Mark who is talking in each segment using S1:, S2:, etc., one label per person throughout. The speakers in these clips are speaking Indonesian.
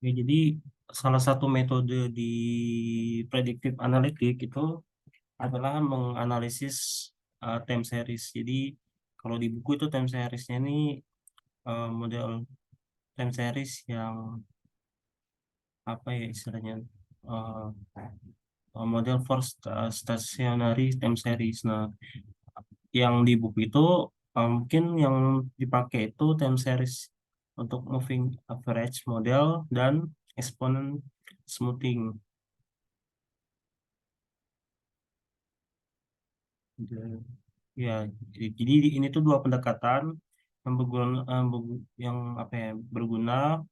S1: Ya, jadi salah satu metode di predictive analytic itu adalah menganalisis time series. Jadi kalau di buku itu time seriesnya ini model time series yang apa ya istilahnya, eh, model for stationary time series. Nah, yang di buku itu mungkin yang dipakai itu time series untuk moving average model dan exponent smoothing. Ya, jadi ini tuh dua pendekatan yang berguna, yang apa ya, berguna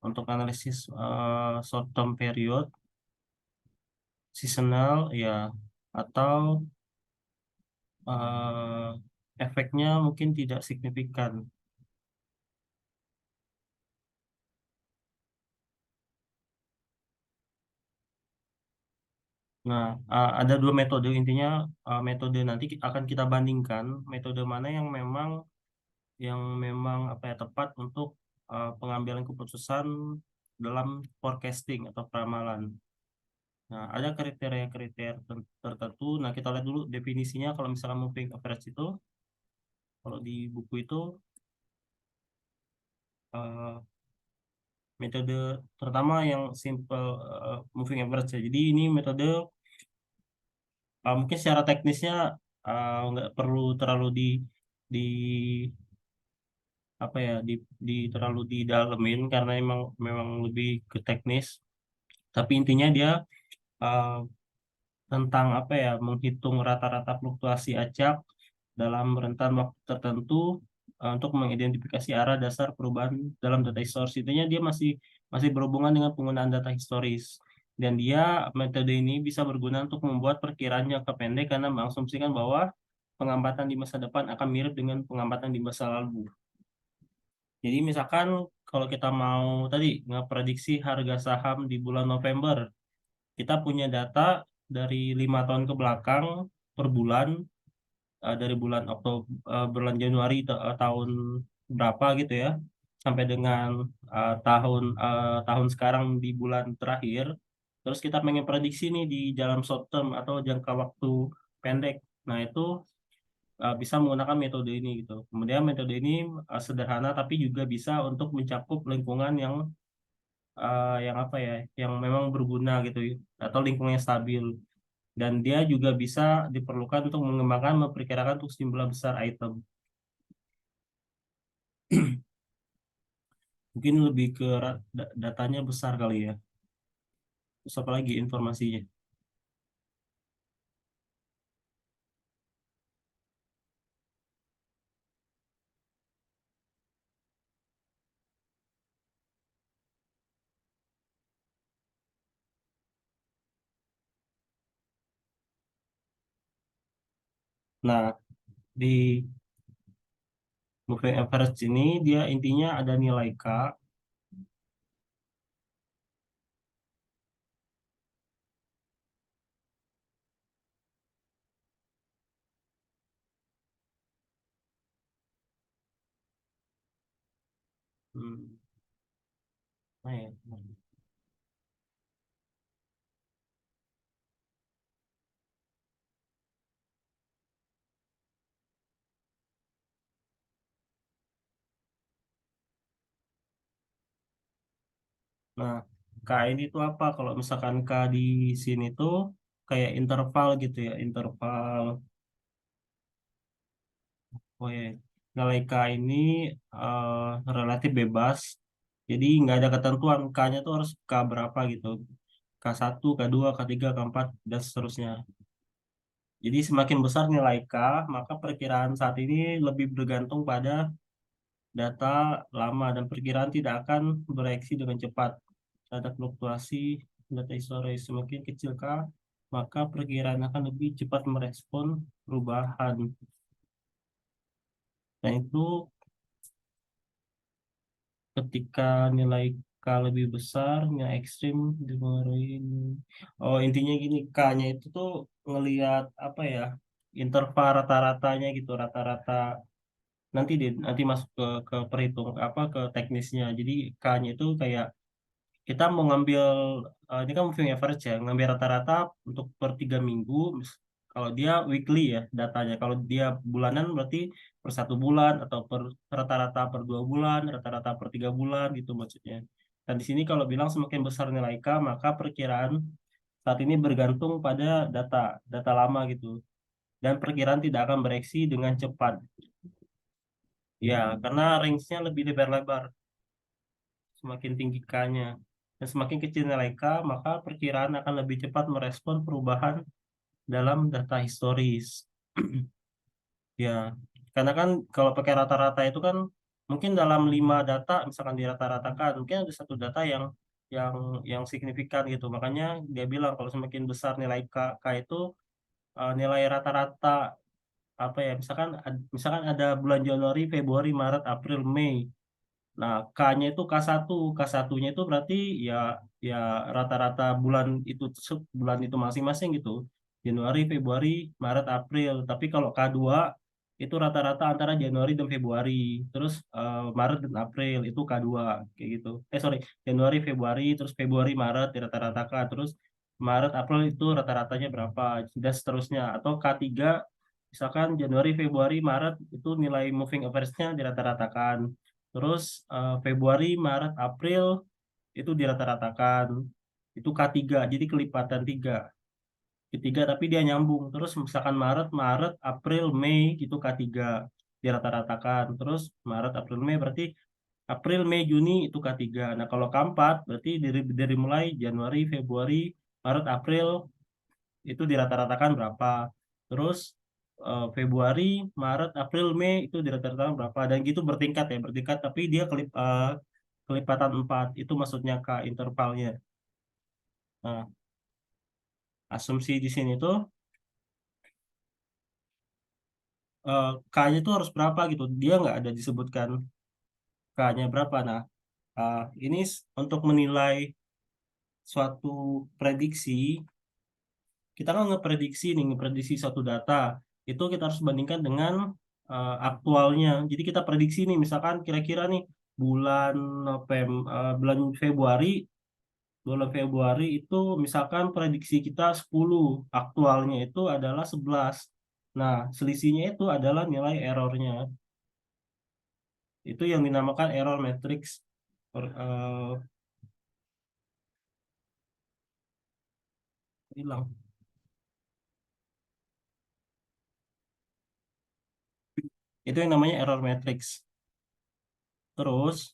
S1: untuk analisis short term period, seasonal ya, atau eh, efeknya mungkin tidak signifikan. Nah, ada dua metode intinya. Metode nanti akan kita bandingkan metode mana yang memang apa ya tepat untuk pengambilan keputusan dalam forecasting atau peramalan. Nah, ada kriteria-kriteria tertentu. Nah, kita lihat dulu definisinya. Kalau misalnya moving average itu, kalau di buku itu eh, metode pertama yang simple moving average ya. Jadi ini metode mungkin secara teknisnya nggak perlu terlalu di apa ya terlalu didalemin karena memang lebih ke teknis. Tapi intinya dia eh, tentang apa ya menghitung rata-rata fluktuasi acak dalam rentan waktu tertentu untuk mengidentifikasi arah dasar perubahan dalam data historis. Intinya dia masih masih berhubungan dengan penggunaan data historis. Dan dia metode ini bisa berguna untuk membuat perkiraan jangka pendek karena mengasumsikan bahwa pengamatan di masa depan akan mirip dengan pengamatan di masa lalu. Jadi misalkan kalau kita mau tadi ngeprediksi harga saham di bulan November, kita punya data dari 5 tahun ke belakang per bulan, dari bulan Oktober, bulan Januari tahun berapa gitu ya, sampai dengan tahun sekarang di bulan terakhir. Terus kita pengen prediksi nih di dalam short term atau jangka waktu pendek. Nah, itu bisa menggunakan metode ini gitu. Kemudian metode ini sederhana tapi juga bisa untuk mencakup lingkungan yang apa ya, yang memang berguna gitu atau lingkungan yang stabil. Dan dia juga bisa diperlukan untuk mengembangkan memperkirakan untuk jumlah besar item. Mungkin lebih ke datanya besar kali ya. Terus apa lagi informasinya? Nah, di moving average ini dia intinya ada nilai K. Hmm, nah, ya. Nah, K ini tuh apa? Kalau misalkan K di sini tuh kayak interval gitu ya, interval. Oh ya, nilai K ini relatif bebas. Jadi nggak ada ketentuan K-nya tuh harus K berapa gitu. K1, K2, K3, K4, dan seterusnya. Jadi semakin besar nilai K, maka perkiraan saat ini lebih bergantung pada data lama dan perkiraan tidak akan bereaksi dengan cepat. Ada fluktuasi data historis semakin kecil K, maka perkiraan akan lebih cepat merespon perubahan. Nah itu ketika nilai K lebih besar, nilai ekstrim dipengaruhi. Oh, intinya gini, K-nya itu tuh ngelihat apa ya, interval rata-ratanya gitu, rata-rata nanti masuk ke perhitung apa ke teknisnya. Jadi K-nya itu kayak kita mau ngambil ini kan moving average ya, ngambil rata-rata untuk per 3 minggu. Kalau dia weekly ya datanya, kalau dia bulanan berarti per 1 bulan atau per rata-rata per 2 bulan, rata-rata per 3 bulan gitu maksudnya. Dan di sini kalau bilang semakin besar nilai K, maka perkiraan saat ini bergantung pada data data lama gitu, dan perkiraan tidak akan bereaksi dengan cepat. Ya, karena range-nya lebih lebar-lebar, semakin tinggi K-nya. Dan semakin kecil nilai K, maka perkiraan akan lebih cepat merespon perubahan dalam data historis. Ya, karena kan kalau pakai rata-rata itu kan mungkin dalam 5 data, misalkan dirata-ratakan, mungkin ada satu data yang yang signifikan gitu. Makanya dia bilang kalau semakin besar nilai K itu nilai rata-rata apa ya? Misalkan ada bulan Januari, Februari, Maret, April, Mei. Nah, K-nya itu K1, K1-nya itu berarti ya ya rata-rata bulan itu masing-masing gitu. Januari, Februari, Maret, April. Tapi kalau K2 itu rata-rata antara Januari dan Februari. Terus Maret dan April itu K2 kayak gitu. Sorry, Januari, Februari, terus Februari, Maret di rata-rata K. Terus Maret, April itu rata-ratanya berapa dan seterusnya. Atau K3 misalkan Januari, Februari, Maret itu nilai moving average-nya dirata-ratakan. Terus Februari, Maret, April itu dirata-ratakan. Itu K3, jadi kelipatan 3. Ketiga, tapi dia nyambung. Terus misalkan Maret, April, Mei itu K3 dirata-ratakan. Terus Maret, April, Mei berarti April, Mei, Juni itu K3. Nah, kalau K4 berarti dari mulai Januari, Februari, Maret, April itu dirata-ratakan berapa. Terus Februari, Maret, April, Mei itu dirata-ratakan berapa. Dan gitu bertingkat ya, bertingkat. Tapi dia kelipatan 4. Itu maksudnya K intervalnya. Nah, asumsi di sini tuh K-nya itu harus berapa gitu. Dia nggak ada disebutkan K-nya berapa. Nah, ini untuk menilai suatu prediksi, kita kan ngeprediksi suatu data. Itu kita harus bandingkan dengan aktualnya. Jadi kita prediksi nih, misalkan kira-kira nih bulan bulan Februari, itu misalkan prediksi kita 10, aktualnya itu adalah 11. Nah, selisihnya itu adalah nilai errornya. Itu yang dinamakan error matrix. Hilang. Itu yang namanya error matrix. Terus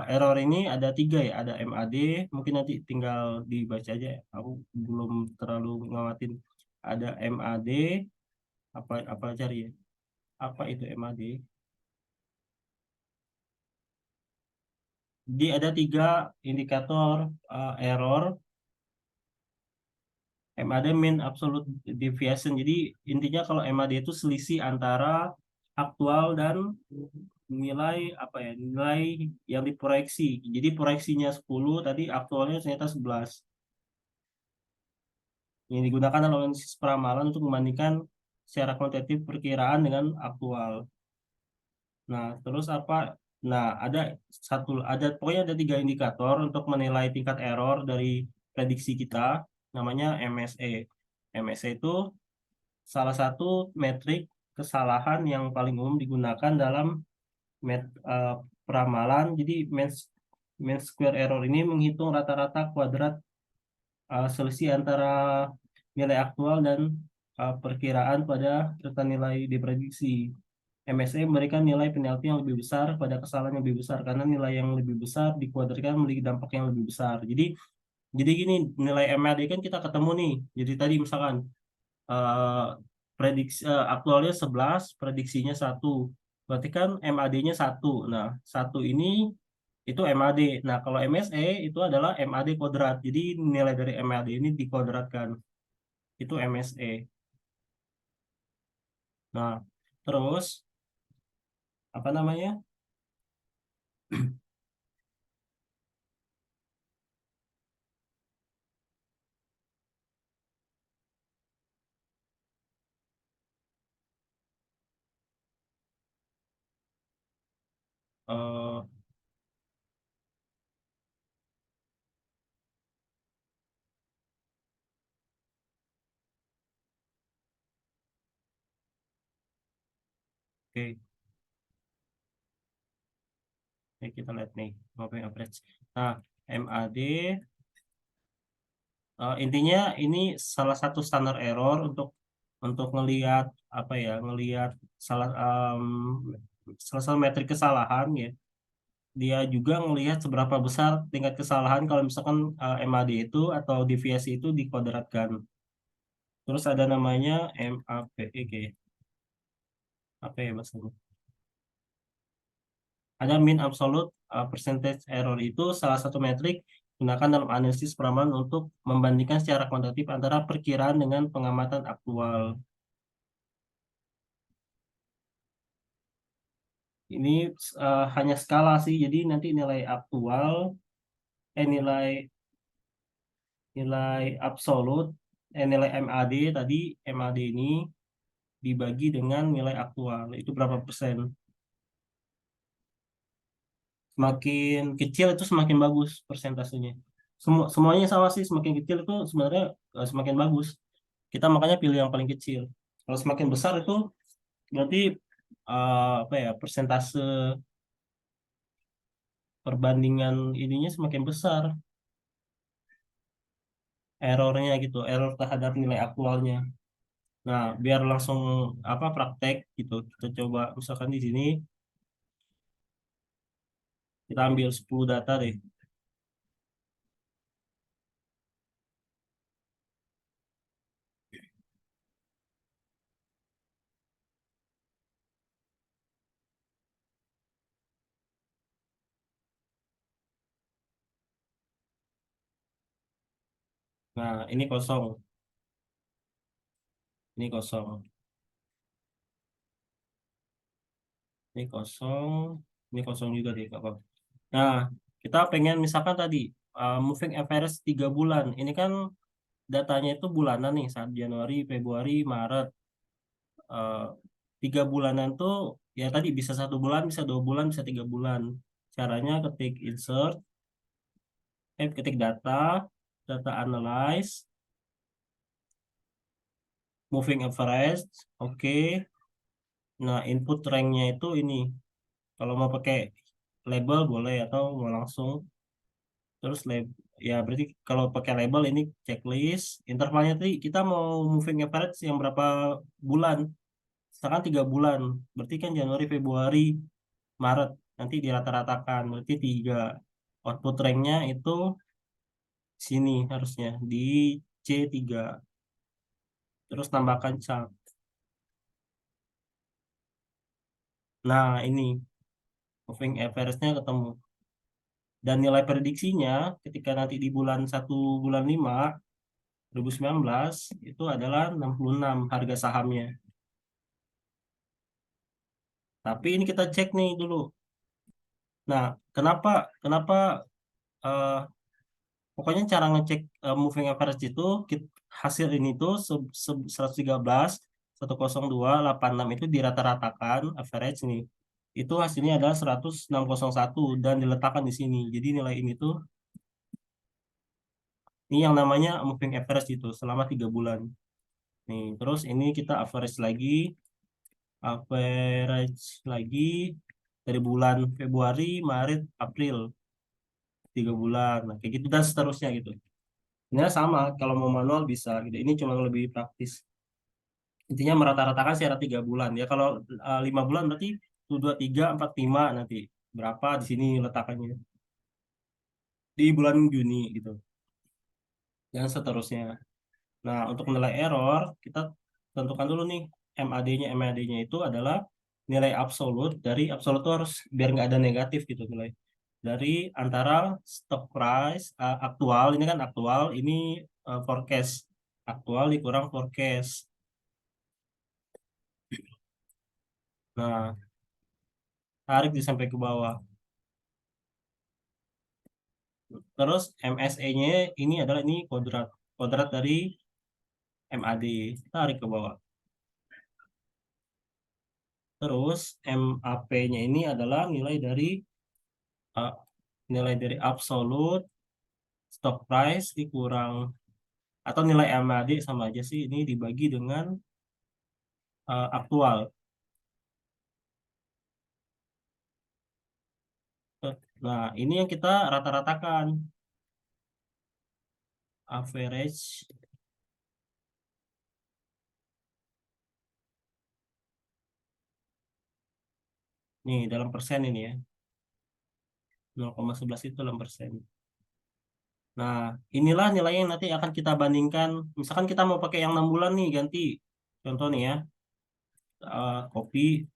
S1: error ini ada 3 ya, ada MAD, mungkin nanti tinggal dibaca aja. Aku belum terlalu ngamatin. Ada MAD, apa apa cari ya? Apa itu MAD? Jadi ada 3 indikator error. MAD mean absolute deviation. Jadi intinya kalau MAD itu selisih antara aktual dan nilai apa ya? Nilai yang diproyeksi. Jadi proyeksinya 10, tadi aktualnya ternyata 11. Yang digunakan dalam analisis peramalan untuk membandingkan secara kuantitatif perkiraan dengan aktual. Nah, terus apa? Nah, ada pokoknya ada 3 indikator untuk menilai tingkat error dari prediksi kita, namanya MSE. MSE itu salah satu metrik kesalahan yang paling umum digunakan dalam peramalan. Jadi mean square error ini menghitung rata-rata kuadrat selisih antara nilai aktual dan perkiraan pada serta nilai diprediksi. MSE memberikan nilai penalti yang lebih besar pada kesalahan yang lebih besar karena nilai yang lebih besar dikuadratkan memiliki dampak yang lebih besar. Jadi gini, nilai MAD kan kita ketemu nih. Jadi tadi misalkan eh, aktualnya 11, prediksinya 1. Berarti kan MAD-nya 1. Nah, 1 ini itu MAD. Nah, kalau MSE itu adalah MAD kuadrat. Jadi nilai dari MAD ini dikuadratkan. Itu MSE. Nah, terus apa namanya? eh Oke, Oke, kita lihat nih moving average. Nah, MAD intinya ini salah satu standar error untuk ngelihat apa ya, ngelihat salah salah satu metrik kesalahan ya. Dia juga ngelihat seberapa besar tingkat kesalahan kalau misalkan MAD itu atau deviasi itu dikuadratkan. Terus ada namanya MAPEG. Apa ya maksudnya? Ada mean absolute percentage error itu salah satu metrik gunakan dalam analisis perubahan untuk membandingkan secara kuantitatif antara perkiraan dengan pengamatan aktual. Ini hanya skala sih, jadi nanti nilai aktual, nilai nilai absolut, nilai MAD tadi, MAD ini dibagi dengan nilai aktual, itu berapa persen. Semakin kecil itu semakin bagus persentasenya. Semuanya sama sih, semakin kecil itu sebenarnya semakin bagus. Kita makanya pilih yang paling kecil. Kalau semakin besar itu berarti apa ya, persentase perbandingan ininya semakin besar, errornya gitu, error terhadap nilai aktualnya. Nah, biar langsung apa praktek gitu, kita coba misalkan di sini kita ambil 10 data deh. Nah, ini kosong, ini kosong, ini kosong, ini kosong juga deh, Kak. Nah, kita pengen misalkan tadi moving average 3 bulan. Ini kan datanya itu bulanan nih, saat Januari, Februari, Maret. Eh, 3 bulanan tuh ya tadi bisa 1 bulan, bisa 2 bulan, bisa 3 bulan. Caranya ketik data, data analyze, moving average, oke. Nah, input ranknya itu ini. Kalau mau pakai label boleh atau mau langsung. Terus ya berarti kalau pakai label ini checklist. Intervalnya tadi kita mau moving average yang berapa bulan? Misalkan 3 bulan. Berarti kan Januari, Februari, Maret. Nanti dirata-ratakan. Berarti 3. Output ranknya itu sini harusnya di C3. Terus tambahkan chart. Nah, ini moving average-nya ketemu. Dan nilai prediksinya ketika nanti di bulan 5 2019 itu adalah 66 harga sahamnya. Tapi ini kita cek nih dulu. Nah, kenapa kenapa eh, pokoknya cara ngecek moving average itu hasil ini tuh 113, 102, 86 itu dirata-ratakan average nih. Itu hasilnya adalah 106,01 dan diletakkan di sini. Jadi nilai ini tuh ini yang namanya moving average itu selama 3 bulan. Nih, terus ini kita average lagi dari bulan Februari, Maret, April, 3 bulan. Nah, kayak gitu dan seterusnya gitu. Ini sama, kalau mau manual bisa gitu. Ini cuma lebih praktis. Intinya merata-ratakan secara 3 bulan. Ya kalau 5 bulan berarti 1, 2, 3, 4, 5 nanti berapa di sini letakannya di bulan Juni gitu dan seterusnya. Nah, untuk nilai error kita tentukan dulu nih MAD-nya. MAD-nya itu adalah nilai absolut dari absolut itu harus biar nggak ada negatif gitu nilai dari antara stock price aktual ini kan aktual ini forecast aktual dikurang forecast. Nah, tarik di sampai ke bawah. Terus MSE-nya ini adalah ini kuadrat kuadrat dari MAD, tarik ke bawah. Terus MAP-nya ini adalah uh, nilai dari absolut stock price dikurang atau nilai MAD sama aja sih ini dibagi dengan aktual. Nah, ini yang kita rata-ratakan. Average. Nih, dalam persen ini ya. 0,11 itu dalam persen. Nah, inilah nilai yang nanti akan kita bandingkan. Misalkan kita mau pakai yang 6 bulan nih, ganti. Contoh nih ya, kopi.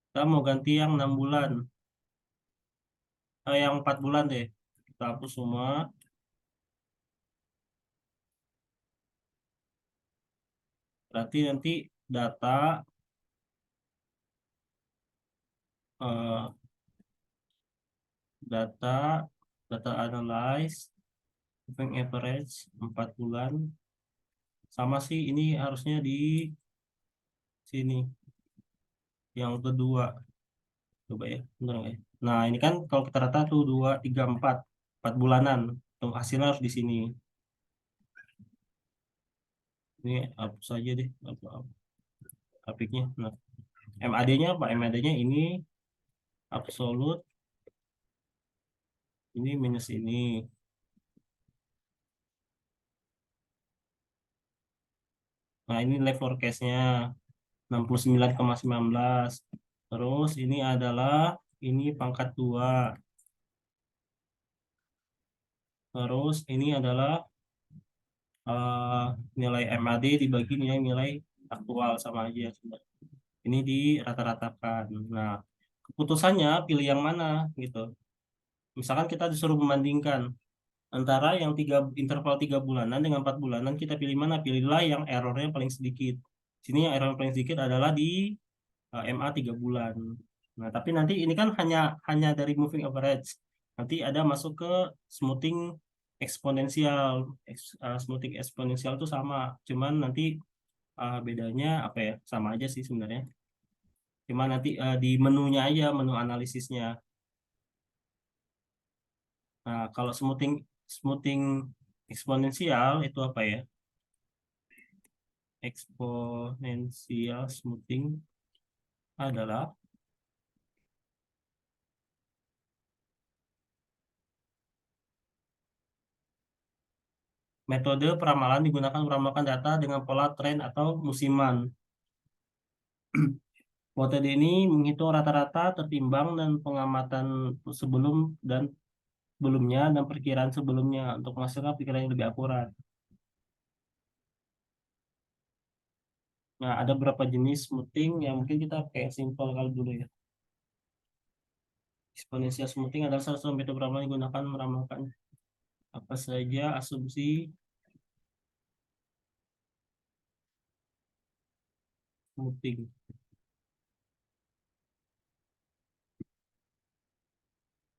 S1: Kita mau ganti yang 6 bulan. Yang 4 bulan deh. Kita hapus semua. Berarti nanti data eh, data data analyze moving average 4 bulan sama sih ini harusnya di sini yang kedua coba ya bener nggak ya. Nah ini kan kalau kita rata tuh 2 3 4 bulanan tuh hasilnya harus di sini. Ini hapus saja deh grafiknya. Nah MAD-nya apa, MAD-nya ini absolut, ini minus ini. Nah ini nilai forecast-nya 69,19. Terus ini adalah ini pangkat 2. Terus ini adalah eh, nilai MAD dibagi nilai aktual sama aja. Ini di rata-ratakan. Nah, keputusannya pilih yang mana gitu. Misalkan kita disuruh membandingkan antara yang interval 3 bulanan dengan 4 bulanan, kita pilih mana? Pilihlah yang errornya paling sedikit. Sini yang error paling sedikit adalah di MA 3 bulan. Nah, tapi nanti ini kan hanya hanya dari moving average. Nanti ada masuk ke smoothing eksponensial. Smoothing eksponensial itu sama, cuman nanti bedanya apa ya? Sama aja sih sebenarnya. Cuma nanti di menunya aja, menu analisisnya. Nah, kalau smoothing smoothing eksponensial itu apa ya? Eksponensial smoothing adalah metode peramalan digunakan meramalkan data dengan pola tren atau musiman. Metode ini menghitung rata-rata tertimbang dan pengamatan sebelum dan sebelumnya dan perkiraan sebelumnya untuk menghasilkan perkiraan yang lebih akurat. Nah, ada beberapa jenis smoothing yang mungkin kita kayak simple kali dulu ya. Exponential smoothing adalah salah satu metode peramalan yang digunakan meramalkan apa saja asumsi smoothing.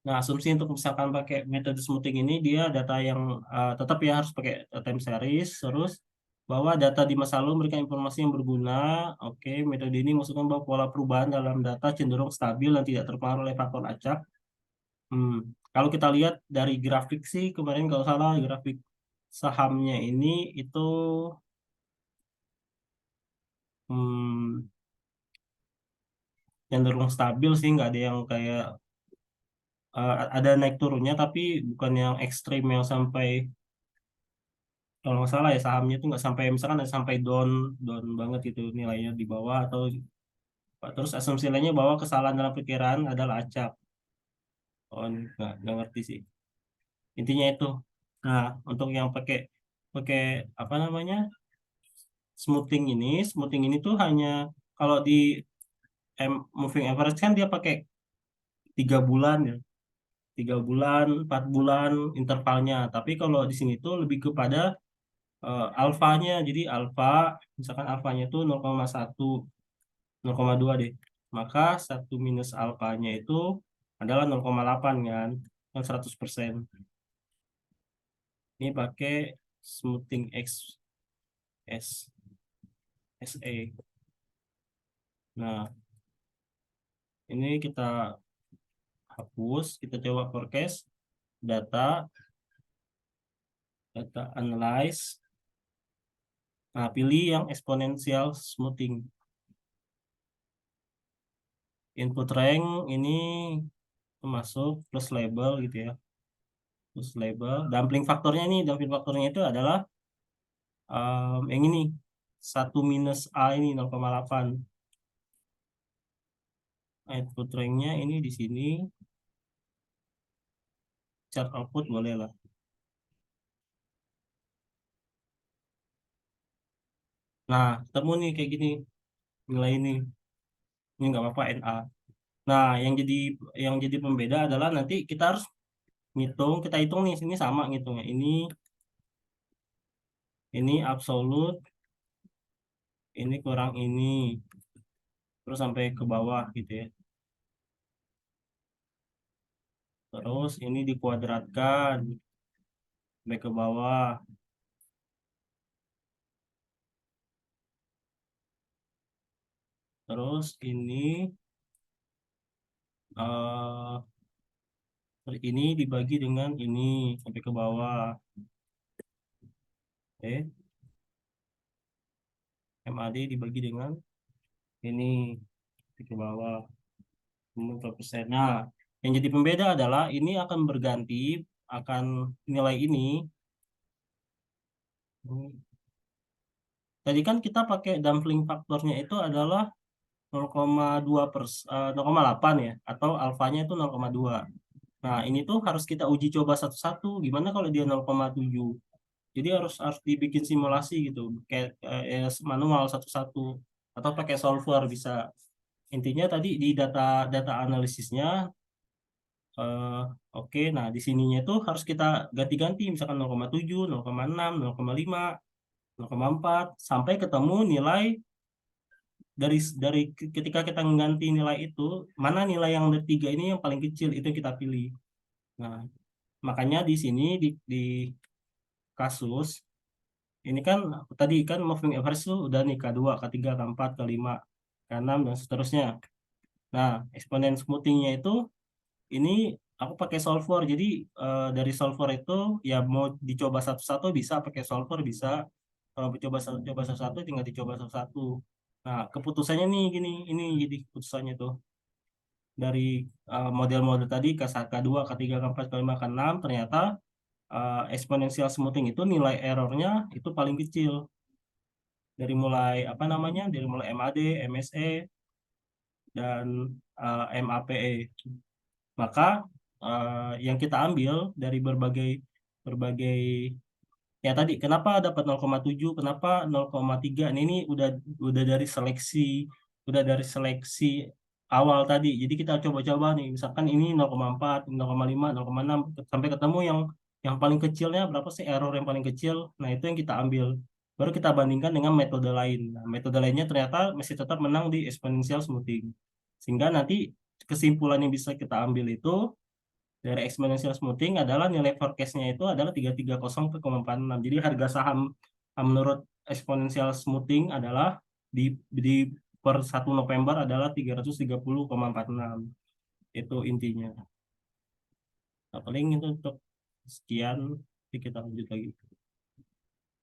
S1: Nah, asumsi untuk misalkan pakai metode smoothing ini dia data yang tetap ya harus pakai time series, terus bahwa data di masa lalu memberikan informasi yang berguna. Oke, metode ini maksudnya bahwa pola perubahan dalam data cenderung stabil dan tidak terpengaruh oleh faktor acak. Hmm. Kalau kita lihat dari grafik sih kemarin kalau salah grafik sahamnya ini itu hmm, cenderung stabil sih, nggak ada yang kayak ada naik turunnya tapi bukan yang ekstrim yang sampai, kalau nggak salah ya sahamnya tuh nggak sampai misalkan ada sampai down down banget itu nilainya di bawah atau terus asumsi lainnya bahwa kesalahan dalam perkiraan adalah acak. Oh ini nggak ngerti sih intinya itu. Nah untuk yang pakai pakai apa namanya smoothing ini tuh hanya kalau di moving average kan dia pakai 3 bulan ya, 3 bulan 4 bulan intervalnya, tapi kalau di sini tuh lebih kepada alfanya. Jadi alfa misalkan alfanya itu 0,1 0,2 deh, maka 1 minus alfanya itu adalah 0,8 kan, kan 100%. Ini pakai smoothing X S SE. Nah ini kita hapus, kita coba forecast data data analyze. Nah, pilih yang exponential smoothing. Input rank ini masuk plus label gitu ya. Plus label. Dumpling faktornya itu adalah yang ini 1 - A ini 0,8. Input ranknya ini di sini. Chart output boleh lah. Nah, ketemu nih kayak gini nilai ini nggak apa-apa NA. Nah, yang jadi pembeda adalah nanti kita harus kita hitung nih sini sama ngitungnya. Ini absolut, ini kurang ini, terus sampai ke bawah gitu ya. Terus ini dikuadratkan sampai ke bawah. Terus eh ini dibagi dengan ini sampai ke bawah. Oke, MAD dibagi dengan ini sampai ke bawah. 50%. Nah, yang jadi pembeda adalah ini akan berganti, akan nilai ini. Tadi kan kita pakai dumpling faktornya itu adalah 0,8 ya, atau alfanya itu 0,2. Nah, ini tuh harus kita uji coba satu-satu. Gimana kalau dia 0,7? Jadi harus harus dibikin simulasi gitu, kayak manual satu-satu atau pakai solver bisa. Intinya tadi di data data analisisnya eh, oke, nah di sininya itu harus kita ganti-ganti misalkan 0,7, 0,6, 0,5, 0,4 sampai ketemu nilai dari ketika kita mengganti nilai itu, mana nilai yang dari tiga ini yang paling kecil itu yang kita pilih. Nah, makanya di sini di kasus ini kan tadi kan moving average tuh udah nih K2, K3, K4, K5, K6 dan seterusnya. Nah, eksponen smoothingnya itu ini aku pakai solver. Jadi dari solver itu ya mau dicoba satu-satu bisa pakai solver bisa. Kalau coba satu-satu tinggal dicoba satu-satu. Nah, keputusannya nih gini, ini jadi keputusannya tuh dari model-model tadi K1, K2, K3, K4, K5, K6 ternyata exponential smoothing itu nilai errornya itu paling kecil dari mulai apa namanya dari mulai MAD, MSE dan MAPE. Maka yang kita ambil dari berbagai berbagai ya tadi kenapa dapat 0,7, kenapa 0,3? Ini udah dari seleksi awal tadi. Jadi kita coba-coba nih, misalkan ini 0,4, 0,5, 0,6 sampai ketemu yang paling kecilnya berapa sih error yang paling kecil? Nah, itu yang kita ambil. Baru kita bandingkan dengan metode lain. Nah, metode lainnya ternyata masih tetap menang di exponential smoothing. Sehingga nanti kesimpulan yang bisa kita ambil itu dari exponential smoothing adalah nilai forecast-nya itu adalah 330,46. Jadi harga saham menurut exponential smoothing adalah di per 1 November adalah 330,46. Itu intinya. Nah, paling itu untuk sekian, nanti kita lanjut lagi.